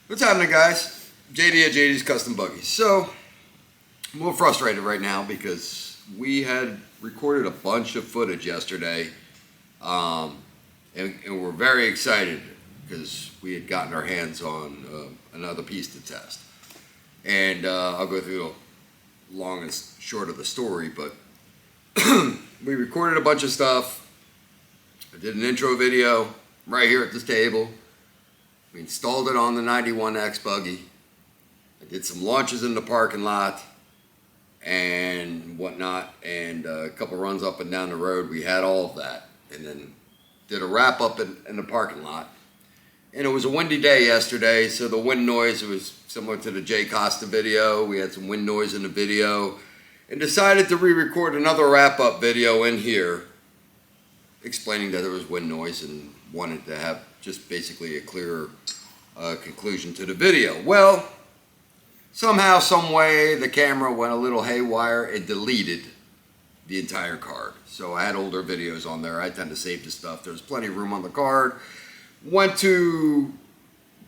What's happening, guys? JD at JD's Custom Buggies. So, I'm a little frustrated right now because we had recorded a bunch of footage yesterday, and we're very excited because we had gotten our hands on another piece to test. And I'll go through the long and short of the story, but we recorded a bunch of stuff. I did an intro video right here at this table. We installed it on the 91X buggy. I did some launches in the parking lot and whatnot, and a couple runs up and down the road. We had all of that, and then did a wrap up in the parking lot. And it was a windy day yesterday, so the wind noise was similar to the Jay Costa video. We had some wind noise in the video, and decided to re-record another wrap-up video in here explaining that there was wind noise and wanted to have just basically a clearer conclusion to the video. Well, somehow, some way, the camera went a little haywire and deleted the entire card. So I had older videos on there. I tend to save the stuff. There's plenty of room on the card. Went to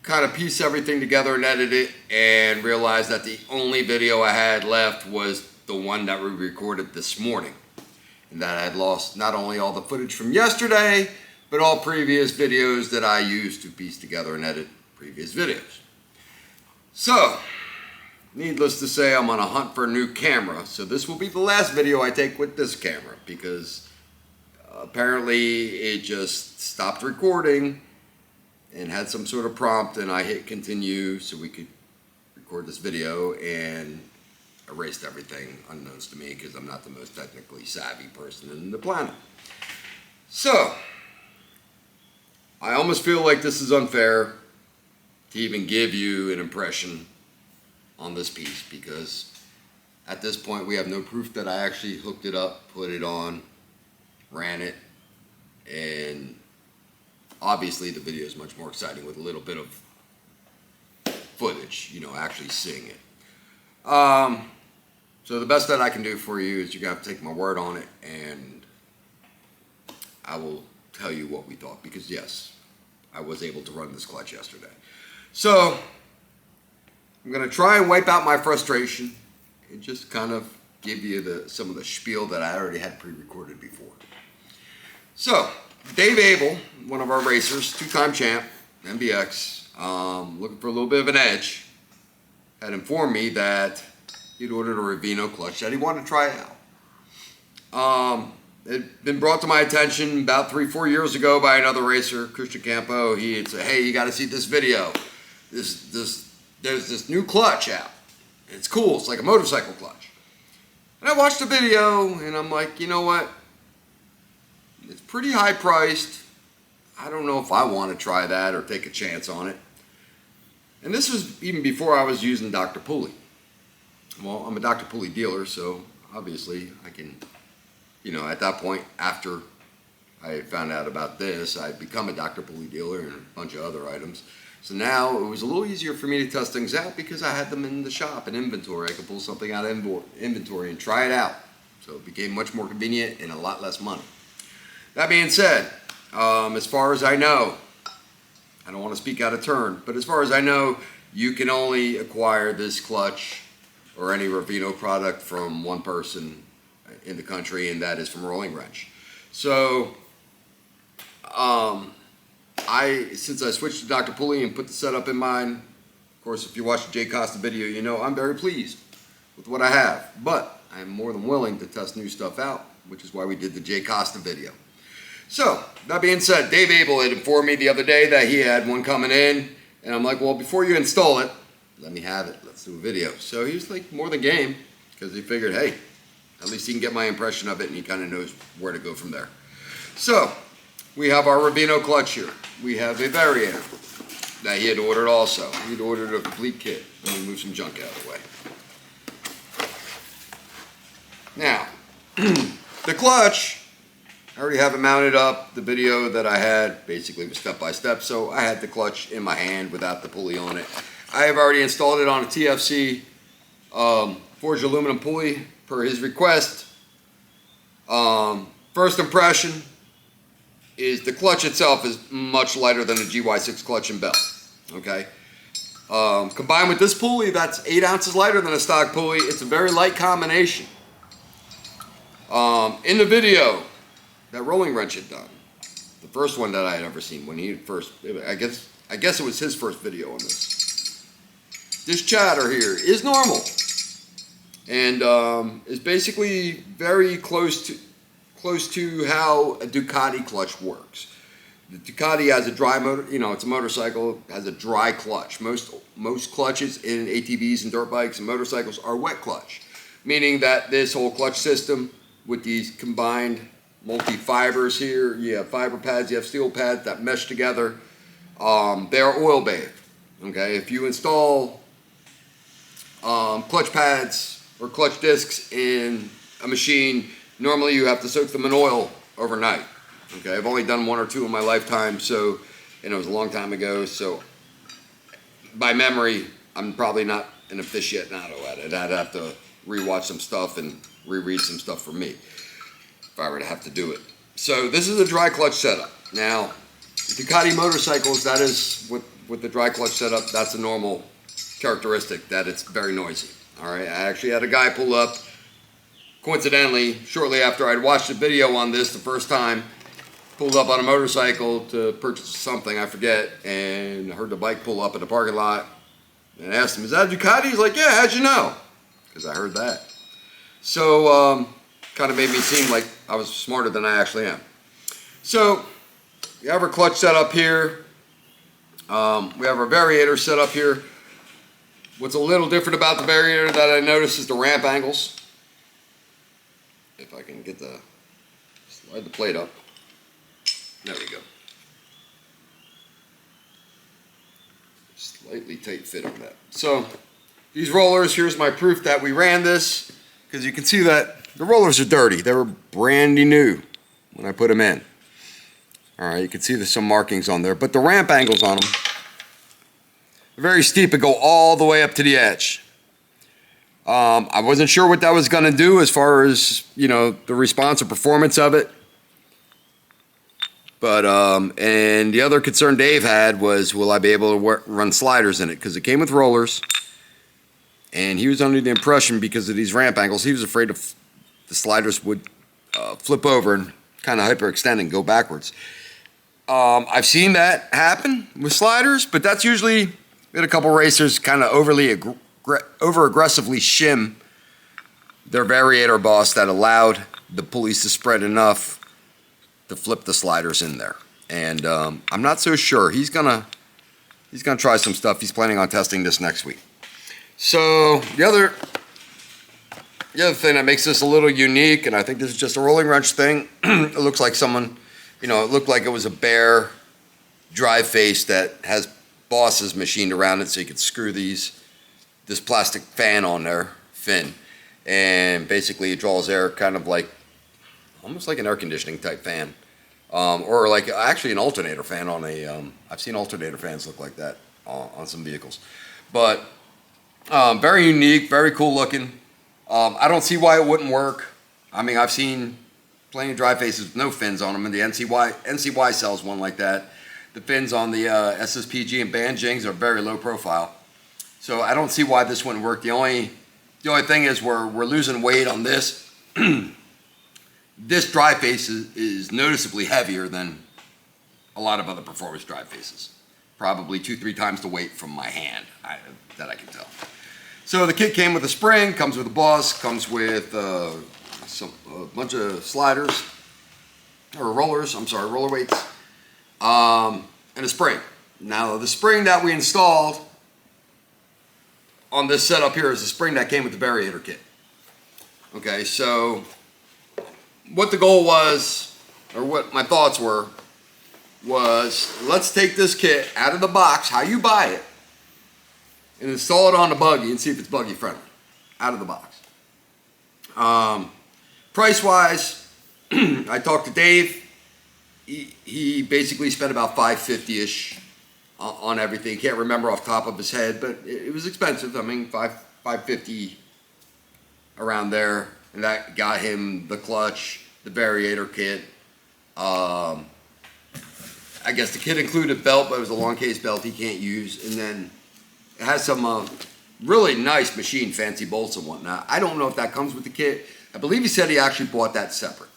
kind of piece everything together and edit it, and realized that the only video I had left was the one that we recorded this morning. And that I had lost not only all the footage from yesterday, but all previous videos that I used to piece together and edit previous videos. So, needless to say, I'm on a hunt for a new camera. So this will be the last video I take with this camera, because apparently it just stopped recording and had some sort of prompt, and I hit continue so we could record this video, and erased everything unbeknownst to me because I'm not the most technically savvy person in the planet. So, I almost feel like this is unfair to even give you an impression on this piece, because at this point we have no proof that I actually hooked it up, put it on, ran it, and obviously the video is much more exciting with a little bit of footage, actually seeing it. So the best that I can do for you is you're going to have to take my word on it, and I will tell you what we thought, because yes, I was able to run this clutch yesterday. So I'm going to try and wipe out my frustration and just kind of give you some of the spiel that I already had pre-recorded before. So Dave Abel, one of our racers, two-time champ, MBX, looking for a little bit of an edge, had informed me that he'd ordered a Revino clutch that he wanted to try out. It had been brought to my attention about 3-4 years ago by another racer, Christian Campo. He had said, "Hey, you got to see this video. There's this new clutch out. It's cool. It's like a motorcycle clutch." And I watched the video, and I'm like, you know what? It's pretty high priced. I don't know if I want to try that or take a chance on it. And this was even before I was using Dr. Pulley. Well, I'm a Dr. Pulley dealer, so obviously I can, at that point, after I had found out about this, I'd become a Dr. Pulley dealer and a bunch of other items. So now it was a little easier for me to test things out because I had them in the shop in inventory. I could pull something out of inventory and try it out. So it became much more convenient and a lot less money. That being said, as far as I know, I don't want to speak out of turn, but as far as I know, you can only acquire this clutch or any Revino product from one person in the country, and that is from Rolling Wrench. So, since I switched to Dr. Pulley and put the setup in mind, of course, if you watch the Jay Costa video, I'm very pleased with what I have. But I'm more than willing to test new stuff out, which is why we did the Jay Costa video. So, that being said, Dave Abel had informed me the other day that he had one coming in, and I'm like, well, before you install it, let me have it. Let's do a video. So he was like more than game, because he figured, hey, at least he can get my impression of it, and he kind of knows where to go from there. So we have our Revino clutch here. We have a Variator that he had ordered also. He'd ordered a complete kit. Let me move some junk out of the way. Now, the clutch, I already have it mounted up. The video that I had basically was step by step, so I had the clutch in my hand without the pulley on it. I have already installed it on a TFC forged aluminum pulley per his request. First impression is the clutch itself is much lighter than a GY6 clutch and belt. Okay, Combined with this pulley, that's 8 ounces lighter than a stock pulley. It's a very light combination. In the video that Rolling Wrench had done, the first one that I had ever seen, when he first, I guess it was his first video on this chatter here is normal, and is basically very close to how a Ducati clutch works. The Ducati has a dry motor, it's a motorcycle, has a dry clutch. Most clutches in ATVs and dirt bikes and motorcycles are wet clutch, meaning that this whole clutch system with these combined multi-fibers here, you have fiber pads, you have steel pads that mesh together. They are oil bathed. Okay, if you install clutch pads or clutch discs in a machine, normally you have to soak them in oil overnight. Okay, I've only done 1 or 2 in my lifetime, and it was a long time ago, so by memory, I'm probably not an aficionado at it. I'd have to rewatch some stuff and reread some stuff for me if I were to have to do it. So this is a dry clutch setup. Now, Ducati motorcycles, that is with the dry clutch setup, that's a normal characteristic, that it's very noisy. All right, I actually had a guy pull up, coincidentally, shortly after I'd watched the video on this the first time, pulled up on a motorcycle to purchase something, I forget, and I heard the bike pull up in the parking lot, and I asked him, is that a Ducati? He's like, yeah, how'd you know? Because I heard that. So, kind of made me seem like I was smarter than I actually am. So, we have our clutch set up here. We have our variator set up here. What's a little different about the variator that I noticed is the ramp angles. If I can slide the plate up. There we go. Slightly tight fit on that. So, these rollers, here's my proof that we ran this, because you can see that the rollers are dirty. They were brandy new when I put them in. All right, you can see there's some markings on there, but the ramp angles on them are very steep and go all the way up to the edge. I wasn't sure what that was going to do as far as, the response or performance of it. But, and the other concern Dave had was, will I be able to run sliders in it? Because it came with rollers, and he was under the impression, because of these ramp angles, he was afraid the sliders would flip over and kind of hyperextend and go backwards. I've seen that happen with sliders, but that's usually, we had a couple racers kind of over-aggressively shim their variator boss that allowed the pulleys to spread enough to flip the sliders in there. And I'm not so sure. He's gonna try some stuff. He's planning on testing this next week. So the other thing that makes this a little unique, and I think this is just a rolling wrench thing, it looks like someone, it looked like it was a bare drive face that has bosses machined around it, so you could screw this plastic fan on there, fin, and basically it draws air, kind of like, almost like an air conditioning type fan, or like actually an alternator fan on a, I've seen alternator fans look like that on some vehicles. But very unique, very cool looking. I don't see why it wouldn't work. I mean, I've seen plenty of drive faces with no fins on them, and the NCY sells one like that. The fins on the SSPG and Banjings are very low profile. So I don't see why this wouldn't work. The only thing is we're losing weight on this. This drive face is noticeably heavier than a lot of other performance drive faces. Probably 2-3 times the weight from my hand, that I can tell. So the kit came with a spring, comes with a boss, comes with a bunch of sliders, or rollers, roller weights, and a spring. Now the spring that we installed on this setup here is the spring that came with the Variator kit. Okay, so what the goal was, or what my thoughts were, was let's take this kit out of the box, how you buy it, and install it on the buggy and see if it's buggy friendly, out of the box. Price wise, I talked to Dave. He basically spent about $550-ish on everything. Can't remember off the top of his head, but it was expensive. I mean, $550 around there, and that got him the clutch, the Variator kit. I guess the kit included belt, but it was a long case belt he can't use, and then It has some really nice machine, fancy bolts and whatnot. I don't know if that comes with the kit. I believe he said he actually bought that separate.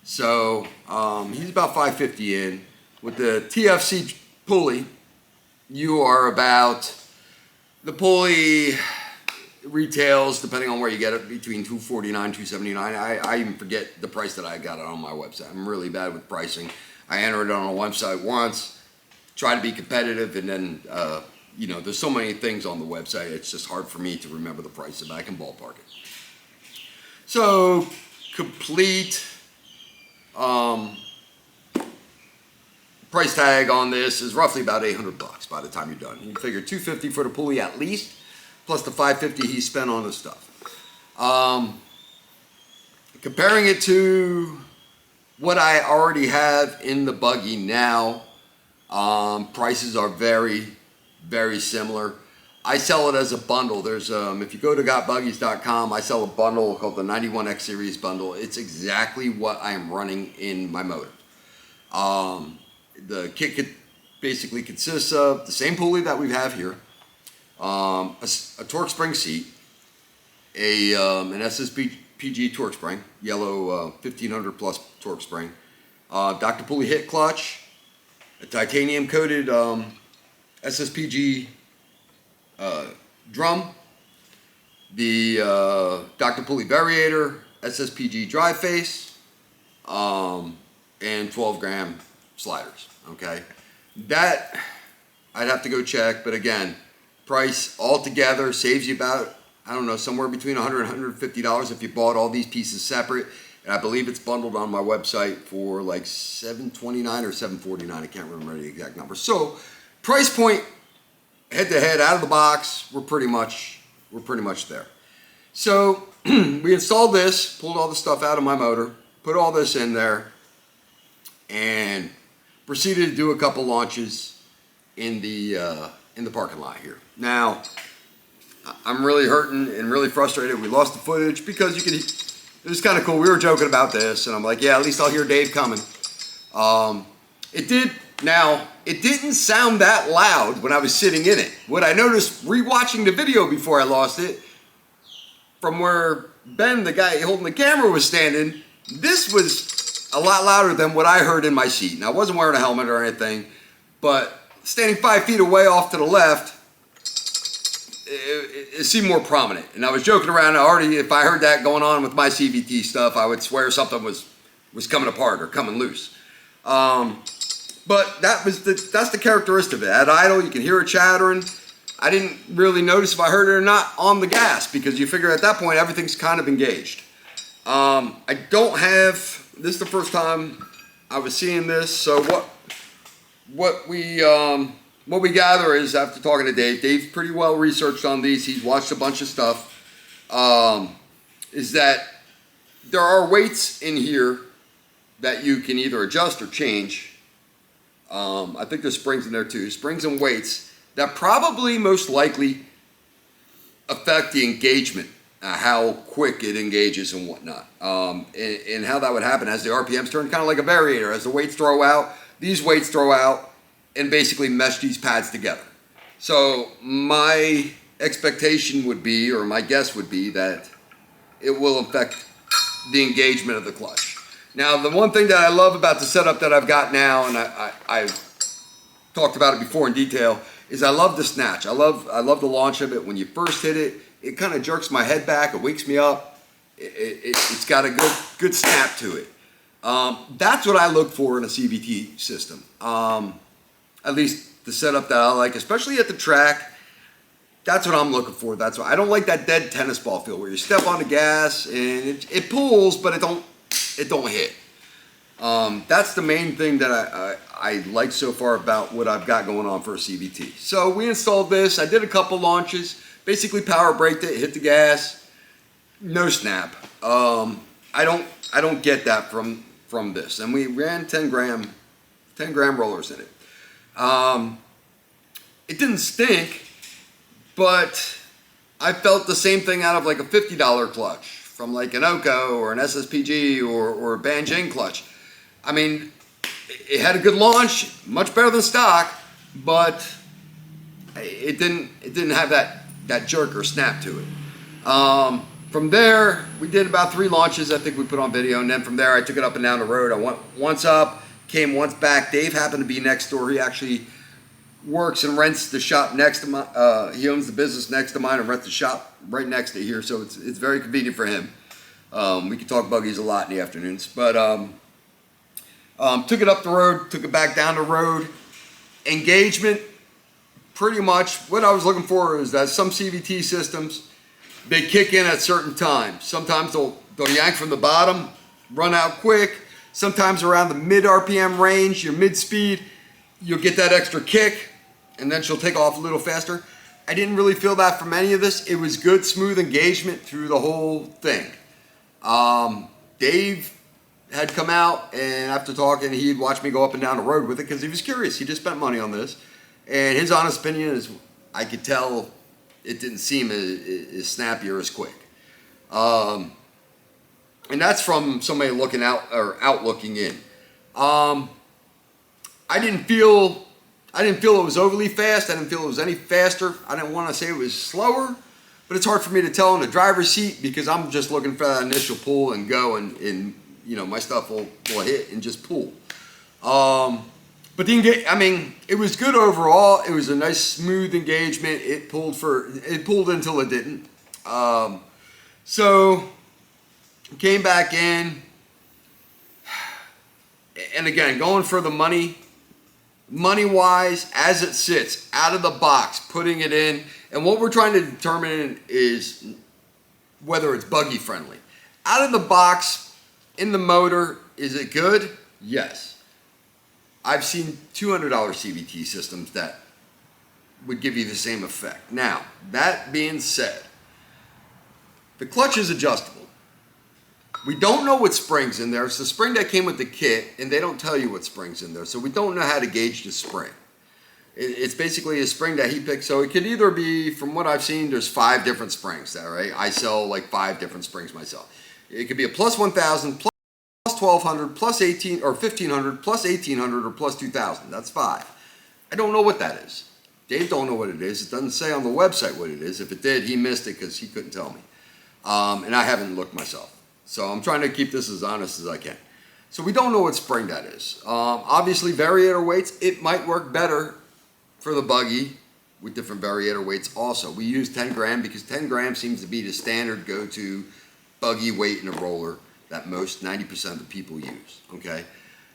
So he's about $550 in. With the TFC pulley, you are about, the pulley retails, depending on where you get it, between $249, $279. I even forget the price that I got it on my website. I'm really bad with pricing. I entered it on a website once, try to be competitive, and then, you know, there's so many things on the website, it's just hard for me to remember the price, but I can ballpark it. So, complete price tag on this is roughly about $800 by the time you're done. You figure $250 for the pulley at least, plus the $550 he spent on the stuff. Comparing it to what I already have in the buggy now, prices are very, very similar. I sell it as a bundle. There's if you go to gotbuggies.com, I sell a bundle called the 91X Series bundle. It's exactly what I am running in my motor. The kit basically consists of the same pulley that we have here, a torque spring seat, an SSPG torque spring, yellow 1500 plus torque spring, Dr. Pulley hit clutch, a titanium coated SSPG drum, the Dr. Pulley Variator, SSPG drive face, and 12 gram sliders. Okay, that I'd have to go check, but again, price altogether saves you about, I don't know, somewhere between $100 and $150 if you bought all these pieces separate. And I believe it's bundled on my website for like $729 or $749. I can't remember the exact number. So price point, head to head, out of the box, we're pretty much there. So we installed this, pulled all the stuff out of my motor, put all this in there, and proceeded to do a couple launches in the parking lot here. Now, I'm really hurting and really frustrated. We lost the footage because it was kind of cool. We were joking about this, and I'm like, yeah, at least I'll hear Dave coming. It didn't sound that loud when I was sitting in it. What I noticed rewatching the video before I lost it, from where Ben, the guy holding the camera, was standing, this was a lot louder than what I heard in my seat. Now, I wasn't wearing a helmet or anything, but standing 5 feet away off to the left, it seemed more prominent. And I was joking around already, if I heard that going on with my CVT stuff, I would swear something was coming apart or coming loose. But that's the characteristic of it. At idle, you can hear it chattering. I didn't really notice if I heard it or not on the gas, because you figure at that point everything's kind of engaged. I don't have, this is the first time I was seeing this, so what we gather is, after talking to Dave, Dave's pretty well researched on these, he's watched a bunch of stuff, is that there are weights in here that you can either adjust or change. I think there's springs in there too, springs and weights that probably most likely affect the engagement, how quick it engages and whatnot. And how that would happen as the RPMs turn, kind of like a variator. As the weights throw out, these weights throw out and basically mesh these pads together. So my expectation would be, or my guess would be, that it will affect the engagement of the clutch. Now, the one thing that I love about the setup that I've got now, and I've talked about it before in detail, is I love the snatch. I love the launch of it. When you first hit it, it kind of jerks my head back. It wakes me up. It's got a good snap to it. That's what I look for in a CVT system. At least the setup that I like, especially at the track. That's what I'm looking for. That's why I don't like that dead tennis ball feel where you step on the gas and it pulls, but it don't hit. That's the main thing that I like so far about what I've got going on for a CVT. So we installed this. I did a couple launches. Basically power braked it, hit the gas, no snap. I don't get that from this. And we ran 10 gram rollers in it. It didn't stink, but I felt the same thing out of like a $50 clutch from like an Oco or an SSPG or a Banjing clutch. I mean, it had a good launch, much better than stock, but it didn't have that jerk or snap to it. From there, we did about 3 launches. I think we put on video, and then from there, I took it up and down the road. I went once up, came once back. Dave happened to be next door. He actually works and rents the shop next to my. He owns the business next to mine and rents the shop right next to here, so it's very convenient for him. We could talk buggies a lot in the afternoons, but took it up the road, took it back down the road. Engagement, pretty much what I was looking for is that some CVT systems, they kick in at certain times. Sometimes they'll yank from the bottom, run out quick. Sometimes around the mid RPM range, your mid speed, you'll get that extra kick, and then she'll take off a little faster. I didn't really feel that from any of this. It was good, smooth engagement through the whole thing. Dave had come out, and after talking, he'd watched me go up and down the road with it because he was curious. He just spent money on this. And his honest opinion is I could tell it didn't seem as snappy or as quick. And that's from somebody looking out or looking in. I didn't feel it was overly fast. I didn't feel it was any faster. I didn't want to say it was slower, but it's hard for me to tell in the driver's seat because I'm just looking for that initial pull and go, and my stuff will hit and just pull. But it was good overall. It was a nice smooth engagement. It pulled until it didn't. So came back in, and again, going for the money wise, as it sits out of the box, putting it in, and what we're trying to determine is whether it's buggy friendly. Out of the box, in the motor, is it good? Yes. I've seen $200 CVT systems that would give you the same effect. Now, that being said, the clutch is adjustable. We don't know what springs in there. It's the spring that came with the kit, and they don't tell you what springs in there, so we don't know how to gauge the spring. It's basically a spring that he picked, so it could either be, from what I've seen, there's 5 different springs there, right? I sell like 5 different springs myself. It could be a plus 1,000, plus 1,200, plus 18, or 1,500, plus 1,800, or plus 2,000. That's 5. I don't know what that is. Dave don't know what it is. It doesn't say on the website what it is. If it did, he missed it because he couldn't tell me. And I haven't looked myself. So I'm trying to keep this as honest as I can. So we don't know what spring that is. Obviously, Variator weights, it might work better for the buggy with different Variator weights also. We use 10 gram because 10 grams seems to be the standard go-to buggy weight in a roller that most 90% of the people use, okay?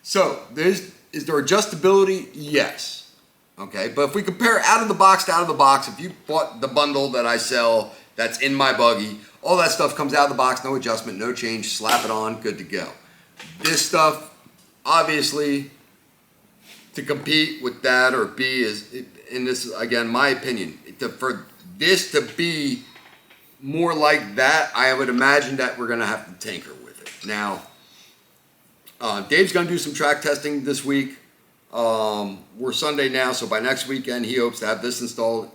So is there adjustability? Yes, okay? But if we compare out of the box to out of the box, if you bought the bundle that I sell that's in my buggy, all that stuff comes out of the box, no adjustment, no change, slap it on, good to go. This stuff, obviously, to compete with that or be and this is, again, my opinion, for this to be more like that, I would imagine that we're gonna have to tinker with it. Now, Dave's gonna do some track testing this week. We're Sunday now, so by next weekend, he hopes to have this installed,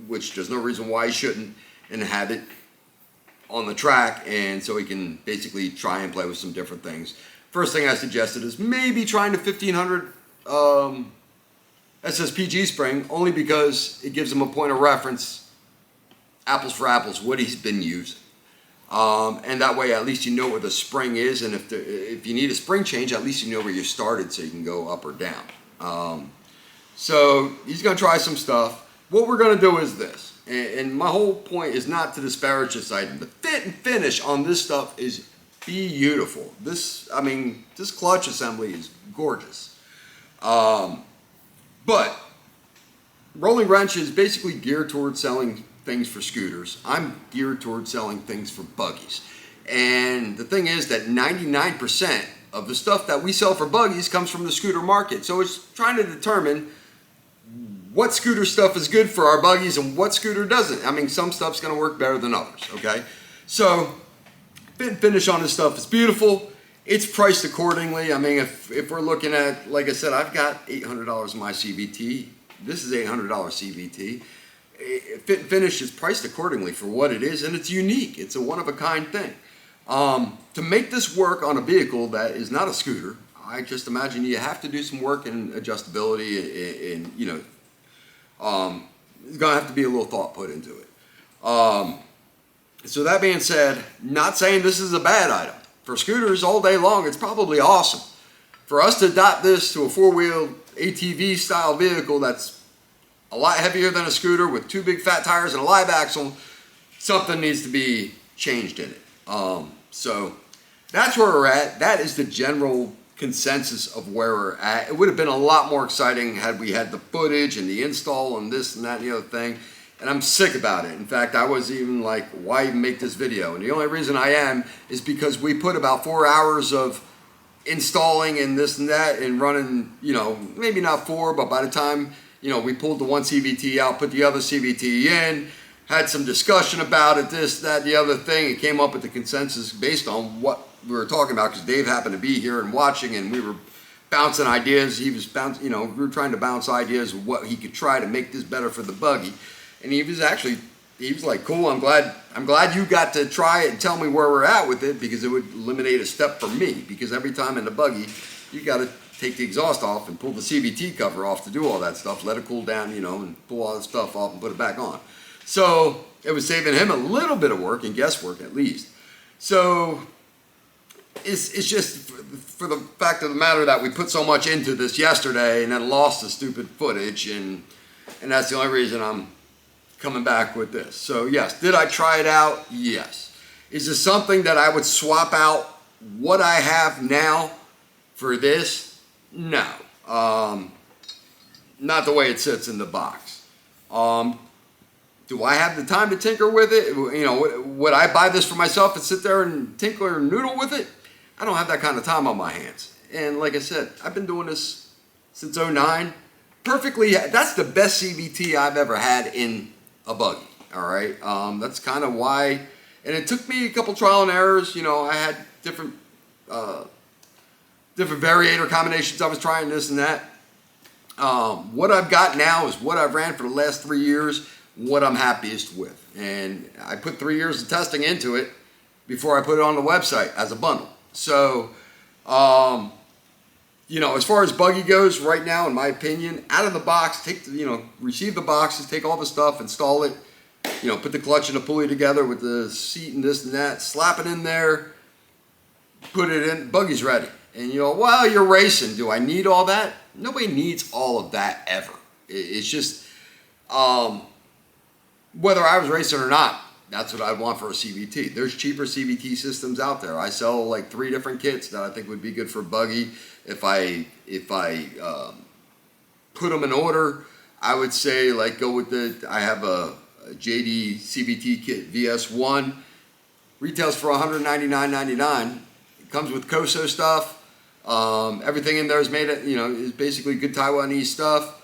which there's no reason why he shouldn't, and have it on the track, and so he can basically try and play with some different things. First thing I suggested is maybe trying the 1500 SSPG spring, only because it gives him a point of reference, apples for apples, what he's been using. And that way, at least you know where the spring is, and if you need a spring change, at least you know where you started so you can go up or down. So he's going to try some stuff. What we're going to do is this. And my whole point is not to disparage this item. The fit and finish on this stuff is beautiful. This clutch assembly is gorgeous. But Rolling Wrench is basically geared towards selling things for scooters. I'm geared towards selling things for buggies. And the thing is that 99% of the stuff that we sell for buggies comes from the scooter market. So it's trying to determine what scooter stuff is good for our buggies and what scooter doesn't. I mean, some stuff's going to work better than others, okay? So, fit and finish on this stuff is beautiful. It's priced accordingly. I mean, if we're looking at, like I said, I've got $800 in my CVT. This is $800 CVT. Fit and finish is priced accordingly for what it is, and it's unique. It's a one-of-a-kind thing. To make this work on a vehicle that is not a scooter, I just imagine you have to do some work in adjustability and there's going to have to be a little thought put into it. So that being said, not saying this is a bad item. For scooters all day long, it's probably awesome. For us to adopt this to a four-wheel ATV style vehicle that's a lot heavier than a scooter with two big fat tires and a live axle, something needs to be changed in it. So that's where we're at. That is the general consensus of where we're at. It would have been a lot more exciting had we had the footage and the install and this and that and the other thing. And I'm sick about it. In fact, I was even like, why even make this video? And the only reason I am is because we put about 4 hours of installing and this and that and running, you know, maybe not 4, but by the time, you know, we pulled the one CVT out, put the other CVT in, had some discussion about it, this, that, the other thing, and came up with the consensus based on what we were talking about, because Dave happened to be here and watching, and we were bouncing ideas. He was bouncing, you know, we were trying to bounce ideas of what he could try to make this better for the buggy. And he was like, cool, I'm glad you got to try it and tell me where we're at with it, because it would eliminate a step for me, because every time in the buggy, you got to take the exhaust off and pull the CVT cover off to do all that stuff, let it cool down, you know, and pull all that stuff off and put it back on. So it was saving him a little bit of work and guesswork at least. So it's just for the fact of the matter that we put so much into this yesterday and then lost the stupid footage, and that's the only reason I'm coming back with this. So yes, did I try it out? Yes. Is this something that I would swap out what I have now for this? No. Not the way it sits in the box. Do I have the time to tinker with it? You know, would I buy this for myself and sit there and tinker and noodle with it? I don't have that kind of time on my hands. And like I said, I've been doing this since '09. Perfectly, that's the best CVT I've ever had in a buggy. All right, that's kind of why. And it took me a couple trial and errors. You know, I had different variator combinations I was trying, this and that. What I've got now is what I've ran for the last 3 years, what I'm happiest with. And I put 3 years of testing into it before I put it on the website as a bundle. So, you know, as far as buggy goes right now, in my opinion, out of the box, receive the boxes, take all the stuff, install it, you know, put the clutch and the pulley together with the seat and this and that, slap it in there, put it in, buggy's ready. And you know, well, you're racing. Do I need all that? Nobody needs all of that ever. It's just, whether I was racing or not, that's what I'd want for a CVT. There's cheaper CVT systems out there. I sell like 3 different kits that I think would be good for buggy. If I put them in order, I would say like go with I have a JD CVT kit VS1. Retails for $199.99. It comes with Koso stuff. Everything in there is made, is basically good Taiwanese stuff.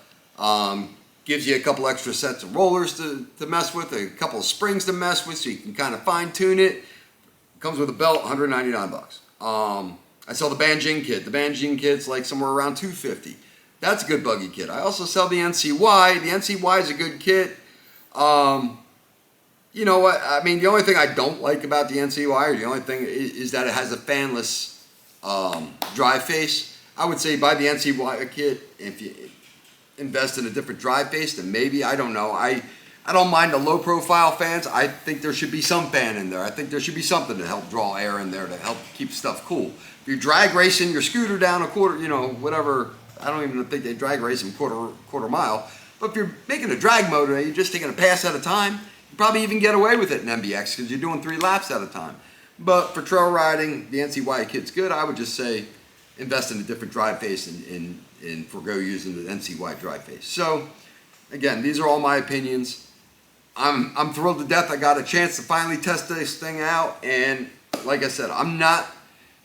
Gives you a couple extra sets of rollers to mess with, a couple of springs to mess with, so you can kind of fine tune it. Comes with a belt, $199. I sell the Banjing kit. The Banjing kit's like somewhere around $250. That's a good buggy kit. I also sell the NCY. The NCY is a good kit. You know what? I mean, the only thing I don't like about the NCY, or the only thing is that it has a fanless drive face. I would say buy the NCY kit. If you invest in a different drive face, then maybe, I don't know. I don't mind the low profile fans. I think there should be some fan in there. I think there should be something to help draw air in there to help keep stuff cool. If you're drag racing your scooter down a quarter, whatever, I don't even think they drag race them quarter mile. But if you're making a drag motor and you're just taking a pass at a time, you probably even get away with it in MBX because you're doing 3 laps at a time. But for trail riding, the NCY kit's good. I would just say invest in a different drive face and forego using the NCY drive face. So again, these are all my opinions. I'm thrilled to death I got a chance to finally test this thing out, and like I said,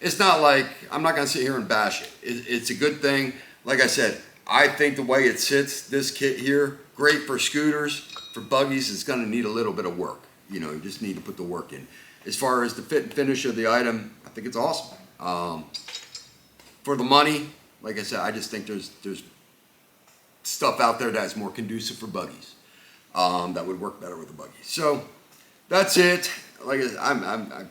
it's not like I'm not gonna sit here and bash it. It's a good thing. Like I said, I think the way it sits, this kit here, great for scooters. For buggies, it's gonna need a little bit of work. You just need to put the work in. As far as the fit and finish of the item, I think it's awesome. For the money, like I said, I just think there's stuff out there that's more conducive for buggies, that would work better with the buggy. So that's it. Like I said,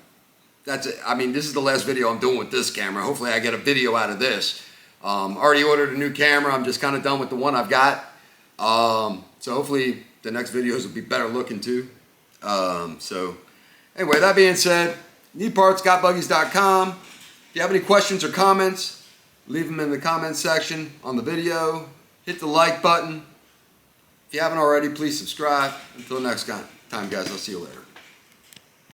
that's it. I mean, this is the last video I'm doing with this camera. Hopefully I get a video out of this. Already ordered a new camera. I'm just kind of done with the one I've got. So hopefully the next videos will be better looking too. So anyway, that being said, need parts, gotbuggies.com. If you have any questions or comments, leave them in the comments section on the video. Hit the like button. If you haven't already, please subscribe. Until next time, guys, I'll see you later.